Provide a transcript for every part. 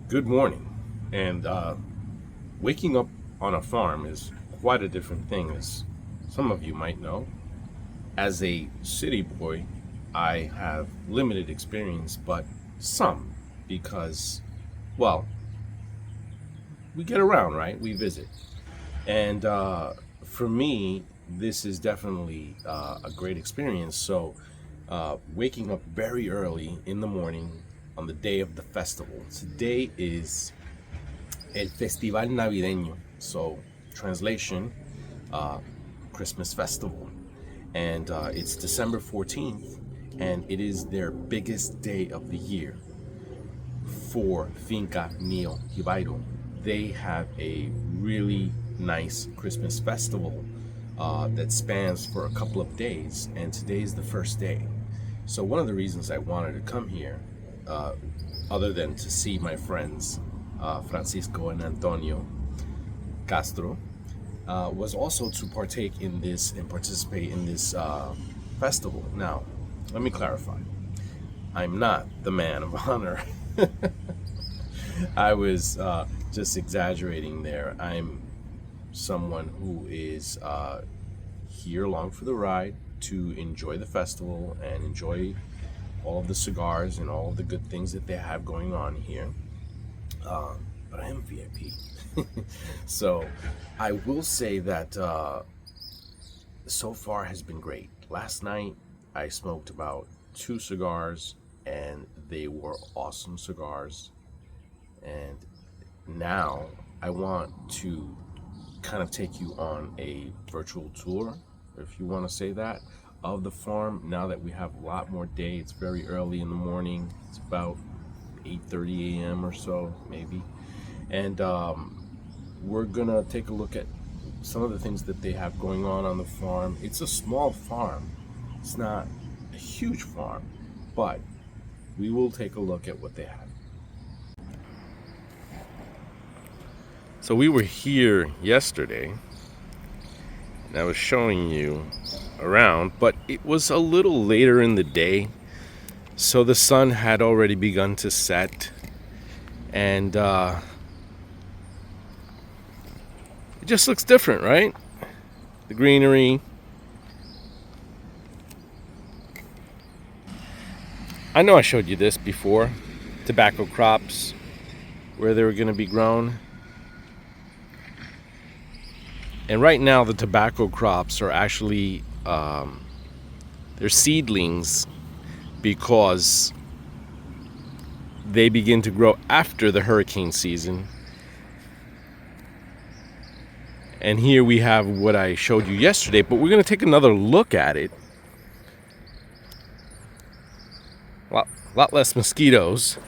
Good morning. And waking up on a farm is quite a different thing, as some of you might know. As a city boy, I have limited experience, but some, because, well, we get around, right? We visit. And for me, this is definitely a great experience. So, waking up very early in the morning on the day of the festival. Today is El Festival Navideño. So, translation, uh, Christmas festival. And it's December 14th, and it is their biggest day of the year for Finca Neo Jibairo. They have a really nice Christmas festival that spans for a couple of days, and today is the first day. So, one of the reasons I wanted to come here, uh, other than to see my friends Francisco and Antonio Castro, was also to partake in this and participate in this festival. Now, let me clarify. I'm not the man of honor. I was just exaggerating there. I'm someone who is here along for the ride to enjoy the festival and enjoy all of the cigars and all of the good things that they have going on here. But I am VIP. So I will say that so far has been great. Last night I smoked about two cigars and they were awesome cigars. And now I want to kind of take you on a virtual tour, if you want to say that, of the farm. Now that we have a lot more day, it's very early in the morning. It's about 8:30 a.m. or so, maybe. And we're gonna take a look at some of the things that they have going on the farm. It's a small farm. It's not a huge farm, but we will take a look at what they have. So we were here yesterday, and I was showing you around, but it was a little later in the day, so the sun had already begun to set, and it just looks different, right? The greenery. I know I showed you this before, tobacco crops, where they were going to be grown. And right now the tobacco crops are actually, they're seedlings because they begin to grow after the hurricane season. And here we have what I showed you yesterday, but we're going to take another look at it. Lot less mosquitoes.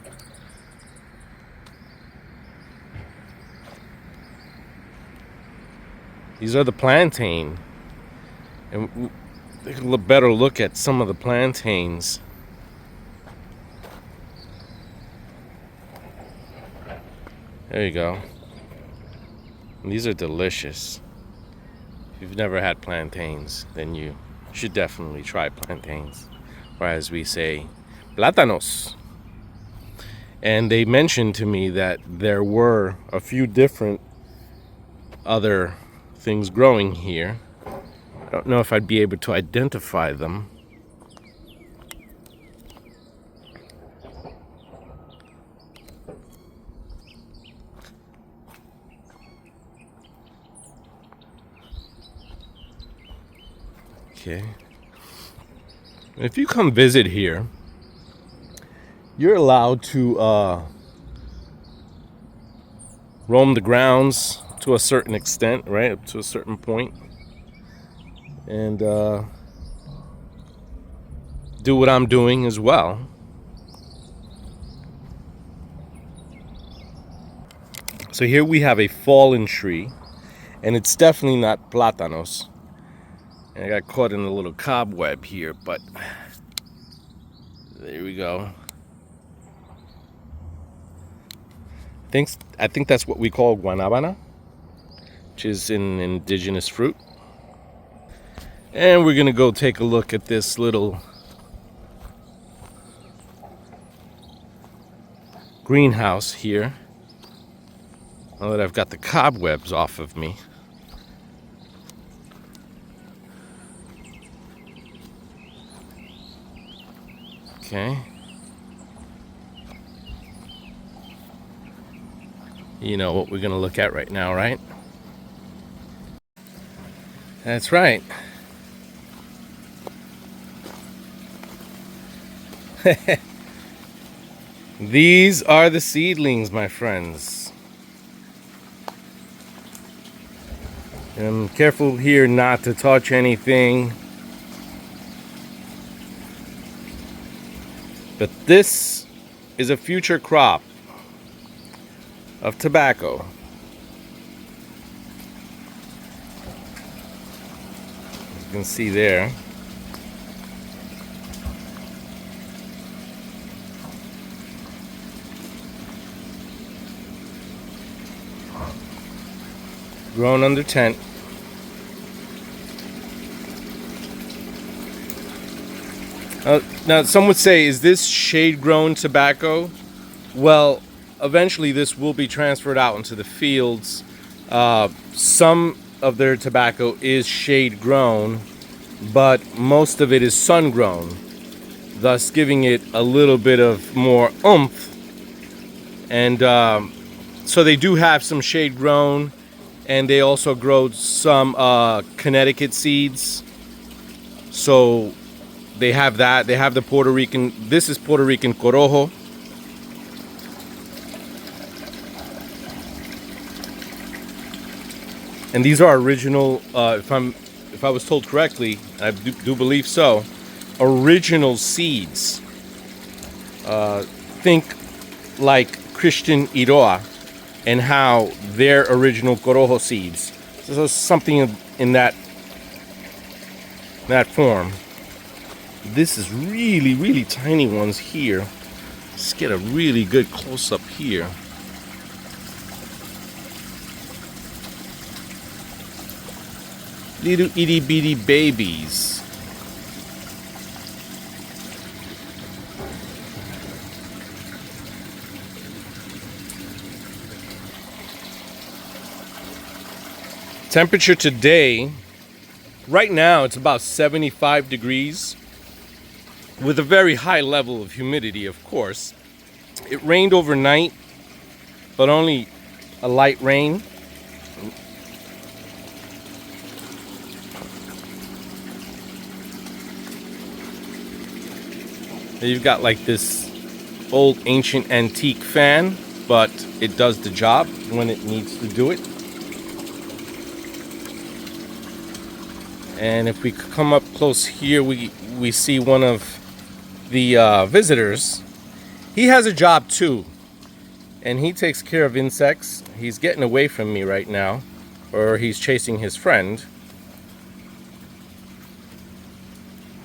These are the plantain. And take a better look at some of the plantains. There you go. And these are delicious. If you've never had plantains, then you should definitely try plantains. Or as we say, plátanos. And they mentioned to me that there were a few different other things growing here. I don't know if I'd be able to identify them. Okay. If you come visit here, you're allowed to roam the grounds to a certain extent, right? Up to a certain point. And do what I'm doing as well. So here we have a fallen tree, and it's definitely not plátanos. And I got caught in a little cobweb here, but there we go. I think that's what we call guanábana, which is an indigenous fruit. And we're gonna go take a look at this little greenhouse here Now that I've got the cobwebs off of me. Okay. You know what we're gonna look at right now, right? That's right. These are the seedlings, my friends. I'm careful here not to touch anything. But this is a future crop of tobacco. As you can see there. Grown under tent. Now, some would say, is this shade-grown tobacco? Well, eventually this will be transferred out into the fields. Some of their tobacco is shade-grown, but most of it is sun-grown, thus giving it a little bit of more oomph. And so they do have some shade-grown, and they also grow some Connecticut seeds. So they have that. They have the Puerto Rican. This is Puerto Rican Corojo. And these are original. If I was told correctly, I do believe so. Original seeds. Think like Christian Iroa and how their original Corojo seeds. So something in that form. This is really, really tiny ones here. Let's get a really good close up here. Little itty bitty babies. Temperature today, right now it's about 75 degrees with a very high level of humidity, of course. It rained overnight, but only a light rain. You've got like this old ancient antique fan, but it does the job when it needs to do it. And if we come up close here, we see one of the visitors. He has a job too, and he takes care of insects. He's getting away from me right now, or he's chasing his friend.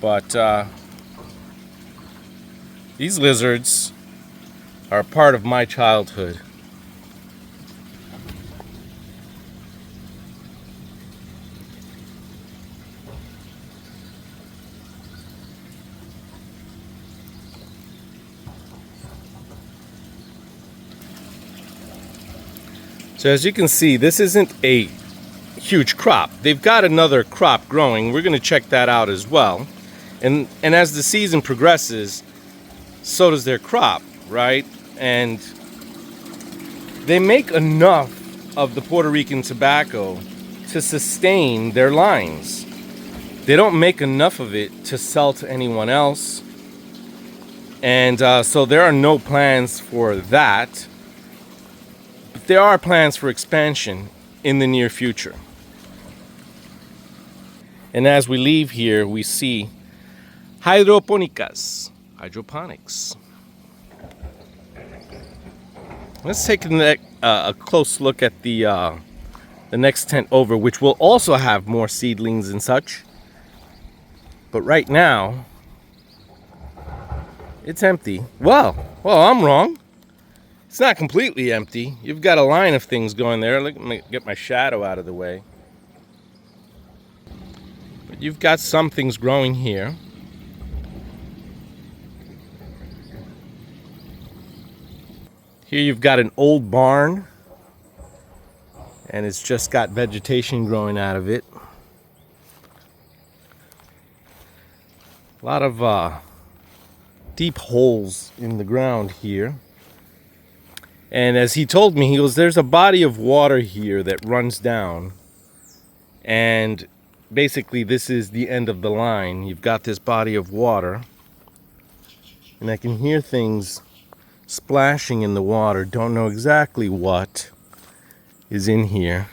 But these lizards are part of my childhood. So as you can see, this isn't a huge crop. They've got another crop growing. We're going to check that out as well. And as the season progresses, so does their crop, right? And they make enough of the Puerto Rican tobacco to sustain their lines. They don't make enough of it to sell to anyone else. And so there are no plans for that. But there are plans for expansion in the near future. And as we leave here, we see hydroponics. Let's take a close look at the next tent over, which will also have more seedlings and such. But right now, it's empty. Well, I'm wrong. It's not completely empty. You've got a line of things going there. Let me get my shadow out of the way. But you've got some things growing here. Here you've got an old barn and it's just got vegetation growing out of it. A lot of deep holes in the ground here. And as he told me, he goes, there's a body of water here that runs down. And basically this is the end of the line. You've got this body of water. And I can hear things splashing in the water. Don't know exactly what is in here.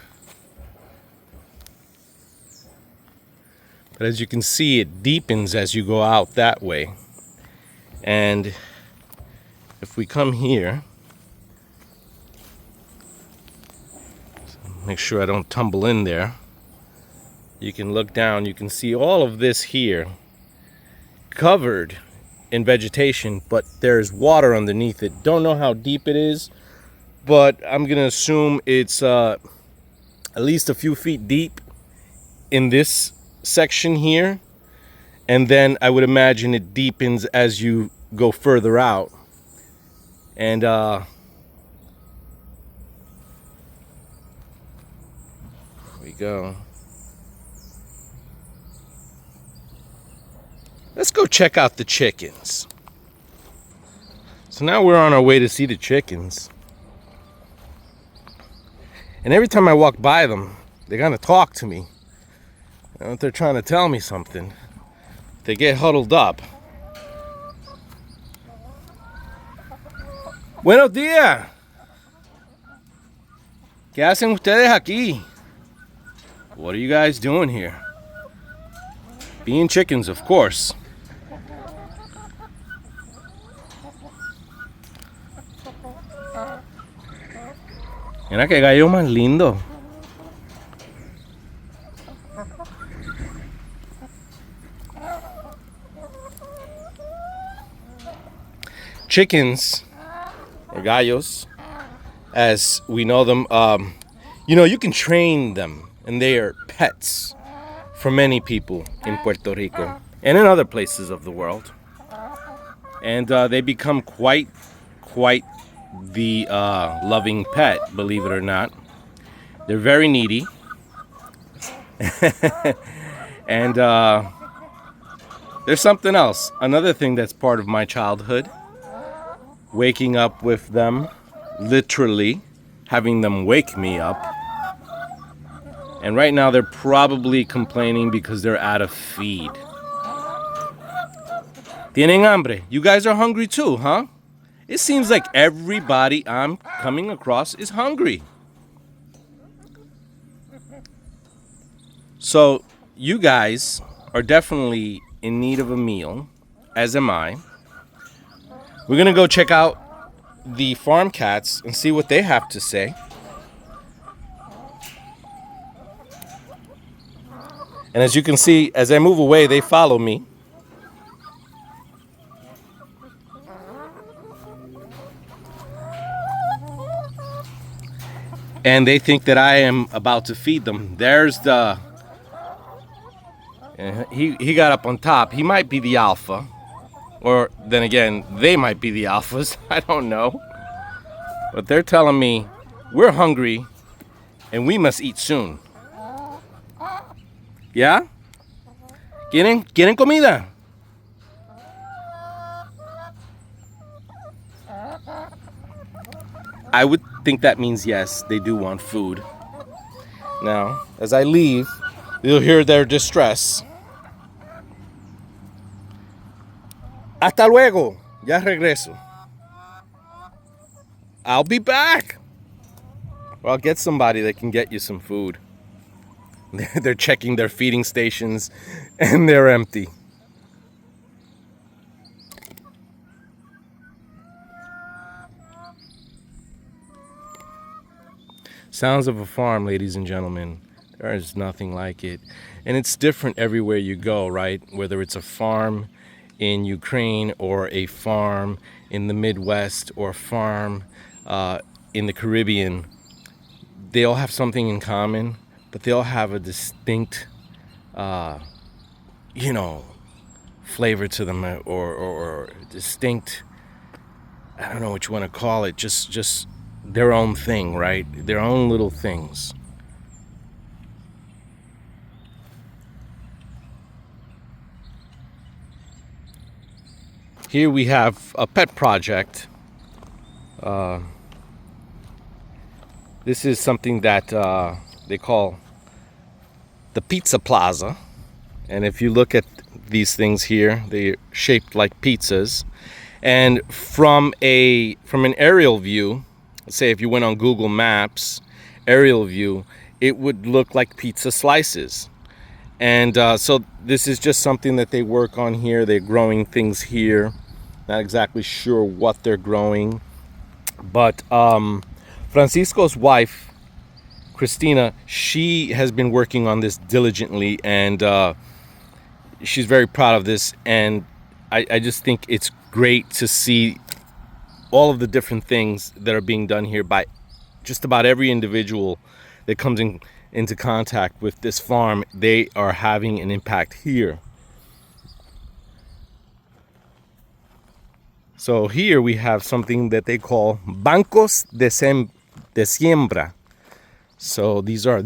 But as you can see, it deepens as you go out that way. And if we come here, make sure I don't tumble in there. You can look down, you can see all of this here covered in vegetation, but there's water underneath it. Don't know how deep it is, but I'm gonna assume it's at least a few feet deep in this section here, and then I would imagine it deepens as you go further out. And here we go. Let's go check out the chickens. So now we're on our way to see the chickens. And every time I walk by them, they're gonna talk to me. I don't know if they're trying to tell me something. They get huddled up. Buenos días. ¿Qué hacen ustedes aquí? What are you guys doing here? Being chickens, of course. Mira que gallo más lindo. Chickens, or gallos, as we know them, you can train them, and they are pets for many people in Puerto Rico and in other places of the world. And they become quite the loving pet, believe it or not. They're very needy. And there's something else. Another thing that's part of my childhood. Waking up with them, literally having them wake me up. And right now they're probably complaining because they're out of feed. Tienen hambre. You guys are hungry too, huh? It seems like everybody I'm coming across is hungry. So you guys are definitely in need of a meal, as am I. We're gonna go check out the farm cats and see what they have to say. And as you can see, as I move away, they follow me. And they think that I am about to feed them. There's the... He got up on top. He might be the alpha. Or then again, they might be the alphas. I don't know. But they're telling me we're hungry and we must eat soon. ¿Ya? ¿Quieren comida? I would think that means yes, they do want food. Now, as I leave, you'll hear their distress. Hasta luego. Ya regreso. I'll be back. Or I'll get somebody that can get you some food. They're checking their feeding stations and they're empty. Sounds of a farm, ladies and gentlemen. There is nothing like it. And it's different everywhere you go, right? Whether it's a farm in Ukraine or a farm in the Midwest or a farm in the Caribbean, they all have something in common, but they all have a distinct, flavor to them, or distinct, I don't know what you want to call it, just their own thing, right? Their own little things. Here we have a pet project. This is something that they call the Pizza Plaza. And if you look at these things here, they're shaped like pizzas. And from an aerial view, say if you went on Google Maps, aerial view, it would look like pizza slices. And so this is just something that they work on here. They're growing things here. Not exactly sure what they're growing. But Francisco's wife, Christina, she has been working on this diligently, and she's very proud of this. And I just think it's great to see all of the different things that are being done here by just about every individual that comes into contact with this farm. They are having an impact here. So here we have something that they call bancos de siembra. So these are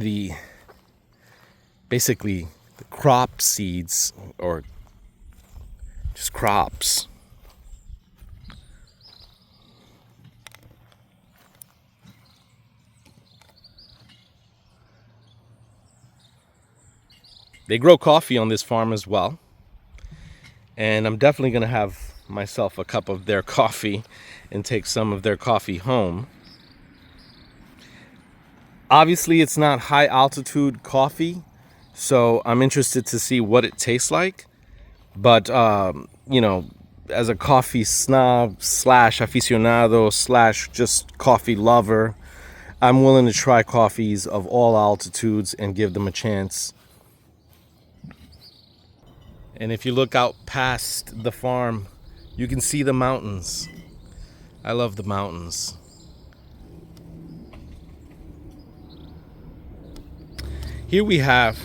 basically the crop seeds, or just crops. They grow coffee on this farm as well. And I'm definitely going to have myself a cup of their coffee and take some of their coffee home. Obviously, it's not high altitude coffee, so I'm interested to see what it tastes like. But, you know, as a coffee snob / aficionado / just coffee lover, I'm willing to try coffees of all altitudes and give them a chance. And if you look out past the farm, you can see the mountains. I love the mountains. Here we have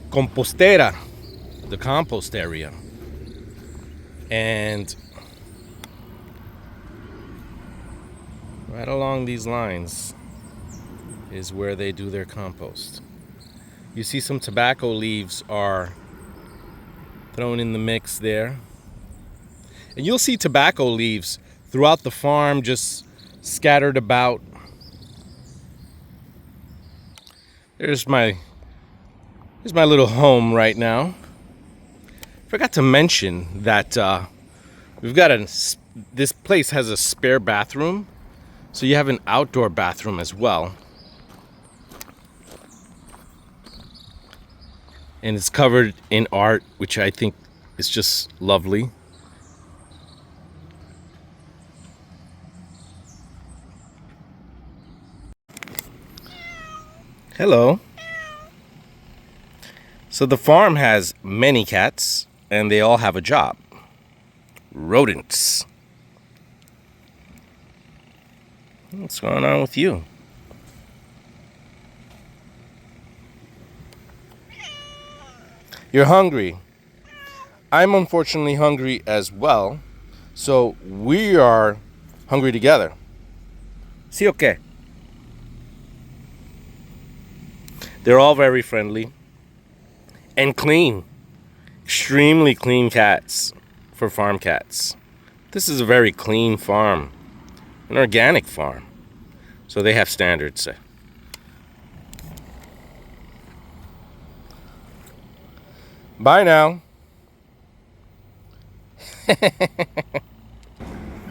compostera, the compost area. And right along these lines is where they do their compost. You see some tobacco leaves are thrown in the mix there. And you'll see tobacco leaves throughout the farm, just scattered about. Here's my little home right now. Forgot to mention that we've got this place has a spare bathroom, so you have an outdoor bathroom as well. And it's covered in art, which I think is just lovely. Hello. So the farm has many cats, and they all have a job. Rodents. What's going on with you? You're hungry. I'm unfortunately hungry as well. So we are hungry together. ¿Sí o qué? They're all very friendly and clean. Extremely clean cats for farm cats. This is a very clean farm. An organic farm. So they have standards. Bye now.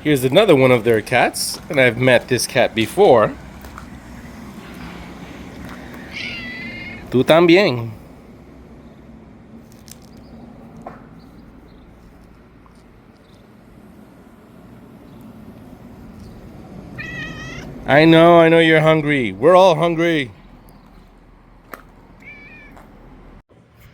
Here's another one of their cats, and I've met this cat before. Tú también. I know you're hungry. We're all hungry.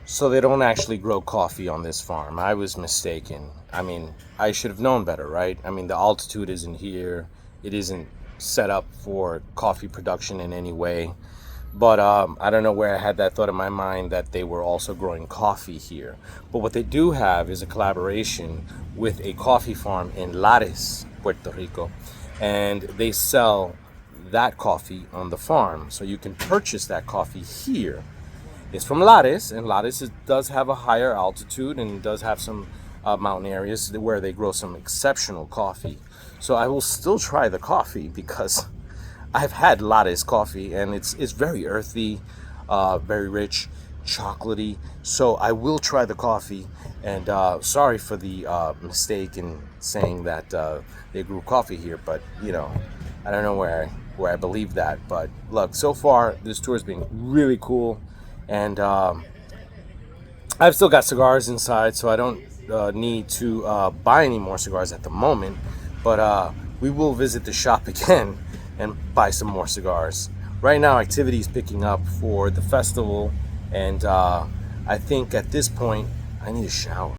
So they don't actually grow coffee on this farm. I was mistaken. I mean, I should have known better, right? I mean, the altitude isn't here. It isn't set up for coffee production in any way. But I don't know where I had that thought in my mind that they were also growing coffee here. But what they do have is a collaboration with a coffee farm in Lares, Puerto Rico. And they sell that coffee on the farm. So you can purchase that coffee here. It's from Lares, and Lares does have a higher altitude and does have some mountain areas where they grow some exceptional coffee. So I will still try the coffee because I've had Lattes coffee and it's very earthy, very rich, chocolatey. So I will try the coffee. And sorry for the mistake in saying that they grew coffee here, but you know, I don't know where I believe that. But look, so far this tour has been really cool, and I've still got cigars inside, so I don't need to buy any more cigars at the moment. But we will visit the shop again and buy some more cigars. Right now, activity is picking up for the festival, and I think at this point, I need a shower.